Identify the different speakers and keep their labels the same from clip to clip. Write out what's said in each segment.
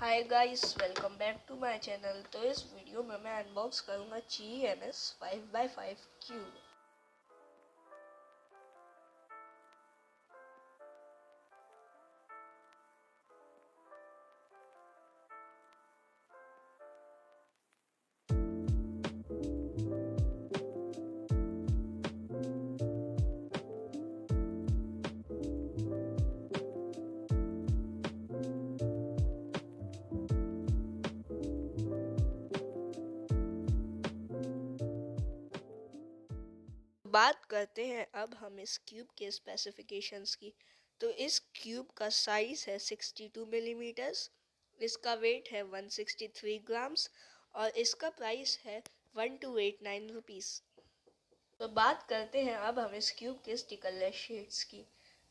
Speaker 1: Hi guys, welcome back to my channel. तो इस video में मैं अनबॉक्स करूंगा ची MS 5x5 क्यूब। बात करते हैं अब हम इस क्यूब के स्पेसिफिकेशंस की। तो इस क्यूब का साइज़ है 62 मिलीमीटर्स, इसका वेट है 163 ग्राम्स और इसका प्राइस है 1289 रुपीज़। तो बात करते हैं अब हम इस क्यूब के स्टिकरलेस शीट्स की।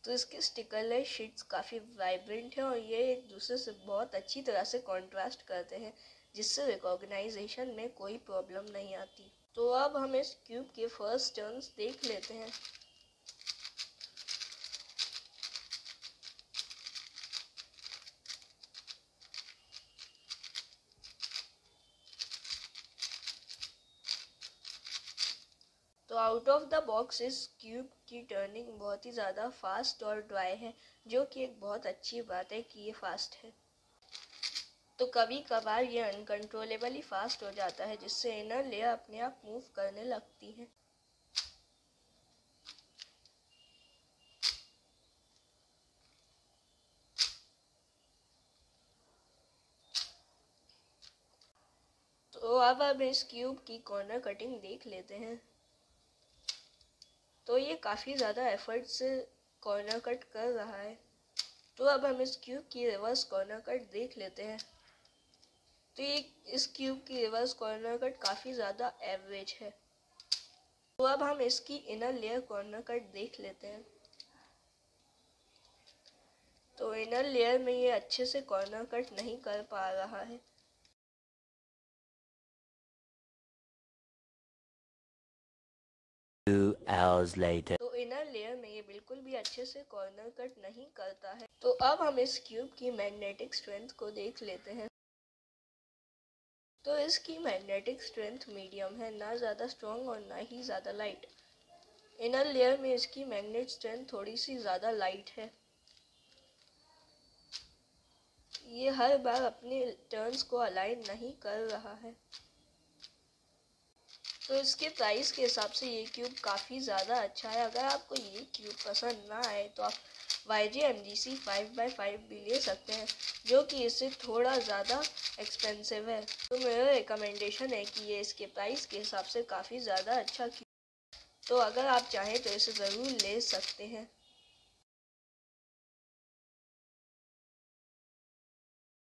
Speaker 1: तो इसके स्टिकरलेस शीट्स काफ़ी वाइब्रेंट है और ये एक दूसरे से बहुत अच्छी तरह से कॉन्ट्रास्ट करते हैं, जिससे रिकॉग्नाइजेशन में कोई प्रॉब्लम नहीं आती। तो अब हम इस क्यूब के फर्स्ट टर्न्स देख लेते हैं। तो आउट ऑफ द बॉक्स इस क्यूब की टर्निंग बहुत ही ज़्यादा फास्ट और ड्राई है, जो कि एक बहुत अच्छी बात है कि ये फास्ट है। तो कभी कभार ये अनकंट्रोलेबली फास्ट हो जाता है, जिससे इनर लेयर अपने आप मूव करने लगती है। तो अब हम इस क्यूब की कॉर्नर कटिंग देख लेते हैं। तो ये काफ़ी ज़्यादा एफर्ट से कॉर्नर कट कर रहा है। तो अब हम इस क्यूब की रिवर्स कॉर्नर कट देख लेते हैं। तो ये इस क्यूब की रिवर्स कॉर्नर कट काफ़ी ज़्यादा एवरेज है। तो अब हम इसकी इनर लेयर कॉर्नर कट देख लेते हैं। तो इनर लेयर में ये अच्छे से कॉर्नर कट नहीं कर पा रहा है।
Speaker 2: 2 hours later.
Speaker 1: तो इनर लेयर में ये बिल्कुल भी अच्छे से कॉर्नर कट नहीं करता है। तो अब हम इस क्यूब की मैग्नेटिक स्ट्रेंथ को देख लेते हैं। तो इसकी मैग्नेटिक स्ट्रेंथ मीडियम है, ना ज़्यादा स्ट्रॉन्ग और ना ही ज़्यादा लाइट। इनर लेयर में इसकी मैग्नेट स्ट्रेंथ थोड़ी सी ज़्यादा लाइट है। ये हर बार अपने टर्न्स को अलाइन नहीं कर रहा है। तो इसके प्राइस के हिसाब से ये क्यूब काफ़ी ज़्यादा अच्छा है। अगर आपको ये क्यूब पसंद ना आए तो आप YGMGC 5x5 भी ले सकते हैं, जो कि इससे थोड़ा ज़्यादा एक्सपेंसिव है। तो मेरा रिकमेंडेशन है कि ये इसके प्राइस के हिसाब से काफ़ी ज़्यादा अच्छा क्यूब। तो अगर आप चाहें तो इसे ज़रूर ले सकते हैं।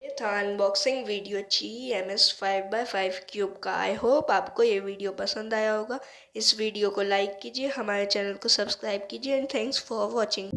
Speaker 1: ये था अनबॉक्सिंग वीडियो ची MS 5x5 क्यूब का। आई होप आपको ये वीडियो पसंद आया होगा। इस वीडियो को लाइक कीजिए, हमारे चैनल को सब्सक्राइब कीजिए एंड थैंक्स फॉर वॉचिंग।